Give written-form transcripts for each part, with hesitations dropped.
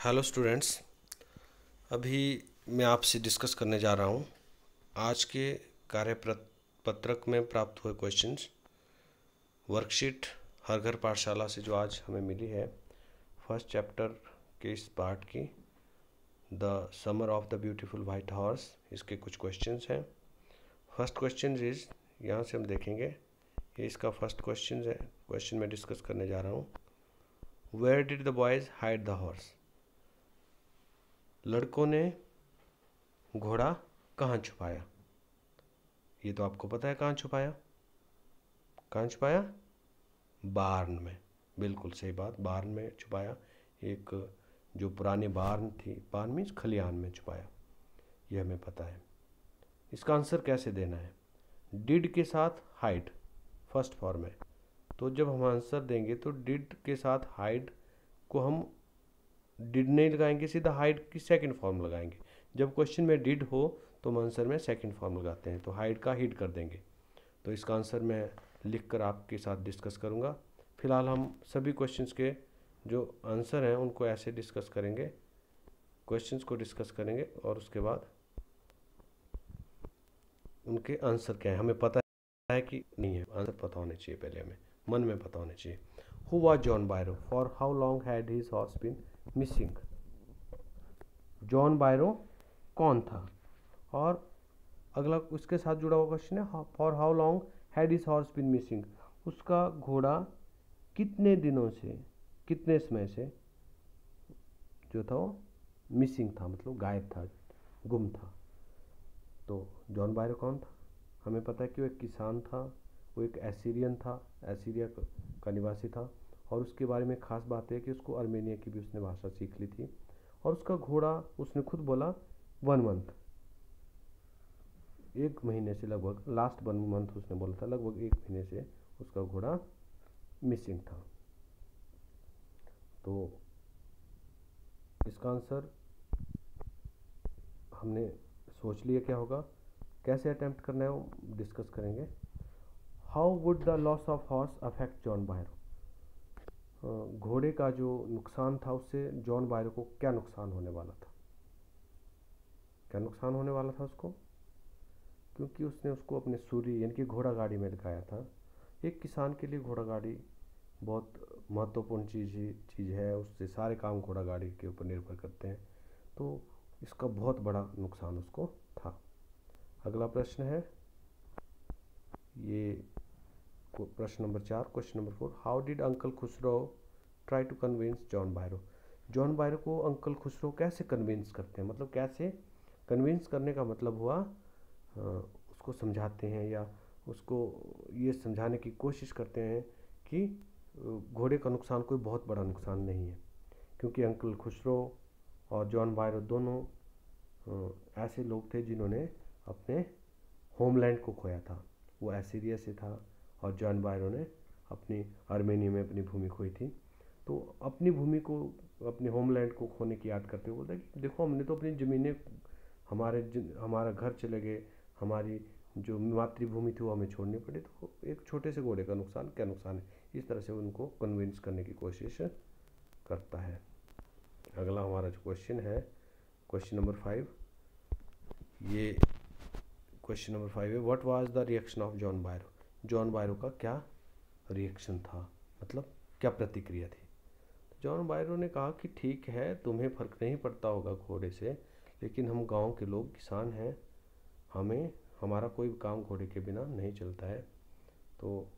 Hello students. अभी मैं आपसे डिस्कस करने जा रहा हूँ आज के पत्रक में प्राप्त हुए क्वेश्चंस। वर्कशीट हर घर पाठशाला से जो आज हमें मिली है, फर्स्ट चैप्टर के इस पार्ट की the summer of the beautiful white horse, इसके कुछ क्वेश्चंस हैं। फर्स्ट क्वेश्चन इज, यहाँ से हम देखेंगे, ये इसका फर्स्ट क्वेश्चन है। क्वेश्चन में डिस्कस करने जा रहा हूँ, where did the boys hide the horse? लड़कों ने घोड़ा कहाँ छुपाया? ये तो आपको पता है कहाँ छुपाया। कहाँ छुपाया? बार्न में। बिल्कुल सही बात, बार्न में छुपाया। एक जो पुरानी बार्न थी, बार्न मीन्स खलिहान में छुपाया, ये हमें पता है। इसका आंसर कैसे देना है? डिड के साथ हाइड फर्स्ट फॉर्म है, तो जब हम आंसर देंगे तो डिड के साथ हाइड को हम डिड नहीं लगाएंगे, सीधा हाइड की सेकंड फॉर्म लगाएंगे। जब क्वेश्चन में डिड हो तो हम आंसर में सेकंड फॉर्म लगाते हैं, तो हाइड का हिड कर देंगे। तो इसका आंसर मैं लिखकर आपके साथ डिस्कस करूंगा। फिलहाल हम सभी क्वेश्चंस के जो आंसर हैं उनको ऐसे डिस्कस करेंगे, क्वेश्चंस को डिस्कस करेंगे और उसके बाद उनके आंसर क्या है हमें पता है कि नहीं है, आंसर पता होने चाहिए, पहले हमें मन में पता होने चाहिए। Who was John Byro? For how long had his horse been missing? John Byro कौन था? और अगला उसके साथ जुड़ा हुआ क्वेश्चन है, for how long had his horse been missing? उसका घोड़ा कितने दिनों से, कितने समय से जो था वो मिसिंग था, मतलब गायब था, गुम था। तो जॉन बायरो कौन था? हमें पता है कि वो एक किसान था, वो एक एसीरियन था, एसीरिया का निवासी था। और उसके बारे में खास बात है कि उसको आर्मेनिया की भी उसने भाषा सीख ली थी। और उसका घोड़ा, उसने खुद बोला 1 मंथ, 1 महीने से लगभग, लास्ट 1 मंथ उसने बोला था, लगभग 1 महीने से उसका घोड़ा मिसिंग था। तो इसका आंसर हमने सोच लिया क्या होगा, कैसे अटेम्प्ट करना है वो डिस्कस करेंगे। How would the loss of horse affect John Byro? घोड़े का जो नुकसान था उससे जॉन बायरो को क्या नुकसान होने वाला था? क्या नुकसान होने वाला था उसको? क्योंकि उसने उसको अपने सूरी यानी कि घोड़ा गाड़ी में लगाया था। एक किसान के लिए घोड़ा गाड़ी बहुत महत्वपूर्ण चीज़ है, उससे सारे काम घोड़ा गाड़ी के ऊपर निर्भर करते हैं। तो इसका बहुत बड़ा नुकसान उसको था। अगला प्रश्न है, ये प्रश्न नंबर 4, question number 4, how did uncle Khusro try to convince John Byro? John Byro को अंकल खुसरो कैसे कन्विंस करते हैं, मतलब कैसे कन्विंस करने का मतलब हुआ उसको समझाते हैं या उसको ये समझाने की कोशिश करते हैं कि घोड़े का नुकसान कोई बहुत बड़ा नुकसान नहीं है। क्योंकि अंकल खुसरो और जॉन बायरो दोनों ऐसे लोग थे जिन्होंने अपने होमलैंड को खोया था। वो एसीरिया से था और जॉन बायरो ने अपनी आर्मेनिया में अपनी भूमि खोई थी। तो अपनी भूमि को, अपने होमलैंड को खोने की याद करते हुए बोलता है कि देखो, हमने तो अपनी ज़मीनें, हमारा घर चले गए, हमारी जो मातृभूमि थी वो हमें छोड़नी पड़ी, तो एक छोटे से घोड़े का नुकसान क्या नुकसान है। इस तरह से उनको कन्विंस करने की कोशिश करता है। अगला हमारा जो क्वेश्चन है, क्वेश्चन नंबर 5, ये क्वेश्चन नंबर 5 है, what was the reaction of John Byro? John Byro का क्या रिएक्शन था, मतलब क्या प्रतिक्रिया थी? जॉन बायरो ने कहा कि ठीक है, तुम्हें फ़र्क नहीं पड़ता होगा घोड़े से, लेकिन हम गांव के लोग किसान हैं, हमारा कोई काम घोड़े के बिना नहीं चलता है। तो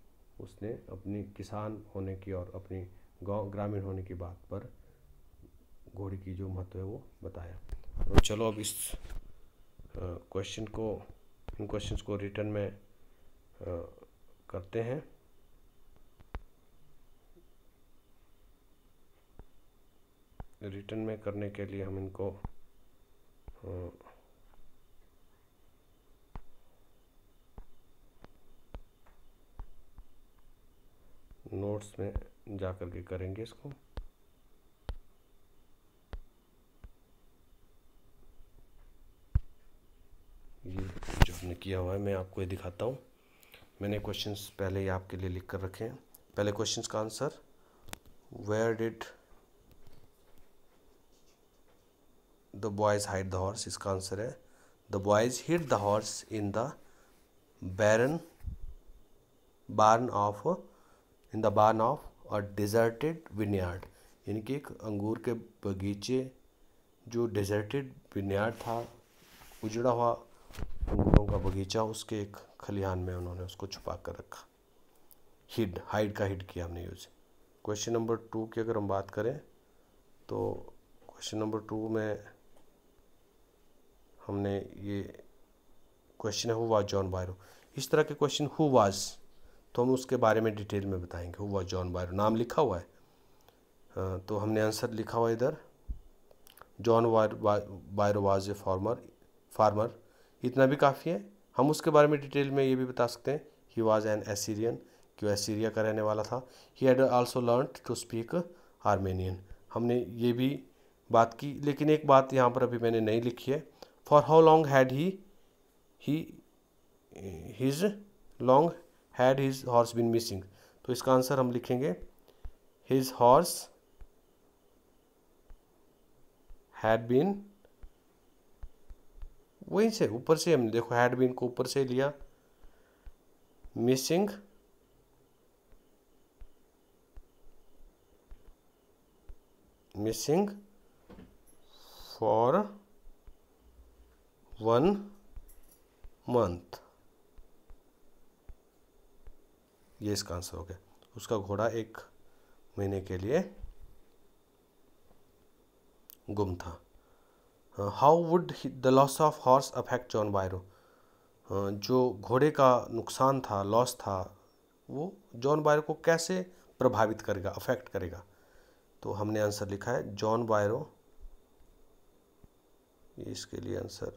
उसने अपनी किसान होने की और अपनी गांव ग्रामीण होने की बात पर घोड़े की जो महत्व है वो बताया। तो चलो अब इस क्वेश्चन को, इन क्वेश्चंस को रिटर्न में करते हैं। रिटर्न में करने के लिए हम इनको नोट्स में जा कर के करेंगे इसको। ये जो हमने किया हुआ है मैं आपको ये दिखाता हूँ। मैंने क्वेश्चंस पहले ही आपके लिए लिख कर रखे हैं। पहले क्वेश्चंस का answer, where did the boys hide the horse, इसका आंसर है the boys hid the horse in the barn of a deserted vineyard, यानी कि एक अंगूर के बगीचे जो डेजर्टेड विनयार्ड था, उजड़ा हुआ अंगूरों का बगीचा, उसके एक खलिहान में उन्होंने उसको छुपा कर रखा। हाइड का हिड किया हमने यूज़। क्वेश्चन नंबर 2 की अगर हम बात करें तो क्वेश्चन नंबर 2 में हमने ये क्वेश्चन है हु वाज जॉन बायरो। इस तरह के क्वेश्चन हु वाज तो हम उसके बारे में डिटेल में बताएंगे। हु वाज जॉन बायरो, नाम लिखा हुआ है, तो हमने आंसर लिखा हुआ इधर, जॉन बायरो वाज ए फार्मर, इतना भी काफ़ी है। हम उसके बारे में डिटेल में ये भी बता सकते हैं, ही वाज एन एसीरियन, कि एसीरिया का रहने वाला था। He had also learned to speak Armenian, हमने ये भी बात की। लेकिन एक बात यहाँ पर अभी मैंने नहीं लिखी है, for how long had his horse been missing, तो इसका आंसर हम लिखेंगे हिज हॉर्स हैड बीन, वहीं से ऊपर से हमने देखो हैड बीन को ऊपर से लिया, मिसिंग फॉर 1 month, ये इसका आंसर हो गया। उसका घोड़ा 1 महीने के लिए गुम था। How would the loss of horse affect John Byro, जो घोड़े का नुकसान था, लॉस था, वो जॉन बायरो को कैसे प्रभावित करेगा, अफेक्ट करेगा, तो हमने आंसर लिखा है जॉन बायरो, इसके लिए आंसर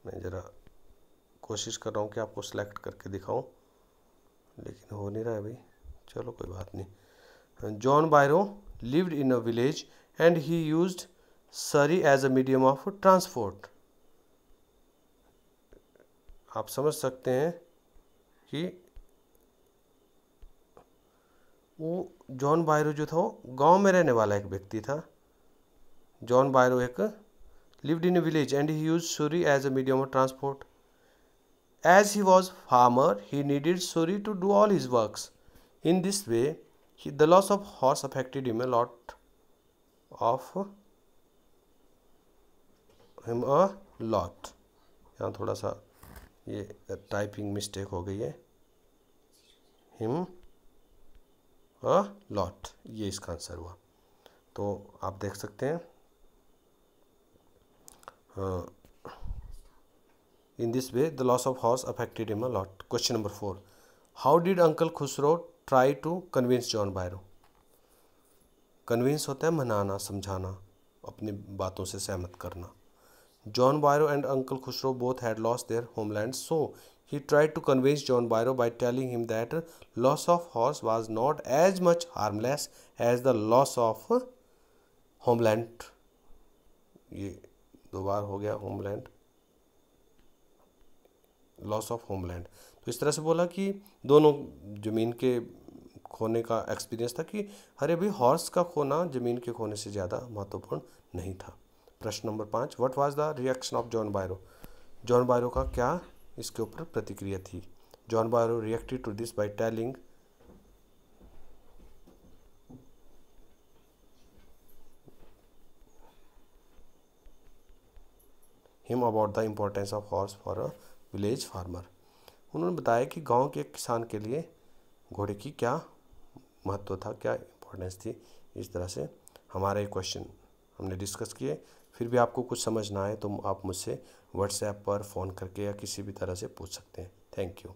मैं ज़रा कोशिश कर रहा हूँ कि आपको सिलेक्ट करके दिखाऊं, लेकिन हो नहीं रहा है भाई, चलो कोई बात नहीं। John बायरो lived in a village and he used Surrey as a medium of transport, आप समझ सकते हैं कि वो जॉन बायरो जो था वो गांव में रहने वाला एक व्यक्ति था। जॉन बायरो एक lived in a village and he used Surrey as a medium of transport. As he was farmer, he needed Surrey to do all his works. In this way, the loss of horse affected him a lot. यहाँ थोड़ा सा ये typing mistake हो गई है, him a lot, ये इसका answer हुआ। तो आप देख सकते हैं in this way the loss of horse affected him a lot. Question number 4, how did Uncle Khusro try to convince John Bairo? Convince होता है मनाना, समझाना, अपनी बातों से सहमत करना। John Bairo and Uncle Khusro both had lost their homelands, so he tried to convince John Bairo by telling him that loss of horse was not as much harmless as the loss of homeland. ये 2 बार हो गया homeland, loss of homeland. तो इस तरह से बोला कि दोनों ज़मीन के खोने का एक्सपीरियंस था कि अरे भाई हॉर्स का खोना ज़मीन के खोने से ज़्यादा महत्वपूर्ण नहीं था। प्रश्न number 5, what was the reaction of John Byro, John Byro का क्या इसके ऊपर प्रतिक्रिया थी। John Byro reacted to this by telling him about the importance of horse for a village farmer, उन्होंने बताया कि गांव के किसान के लिए घोड़े की क्या महत्व था, क्या इम्पोर्टेंस थी। इस तरह से हमारे क्वेश्चन हमने डिस्कस किए। फिर भी आपको कुछ समझ ना आए तो आप मुझसे व्हाट्सएप पर फ़ोन करके या किसी भी तरह से पूछ सकते हैं। Thank you.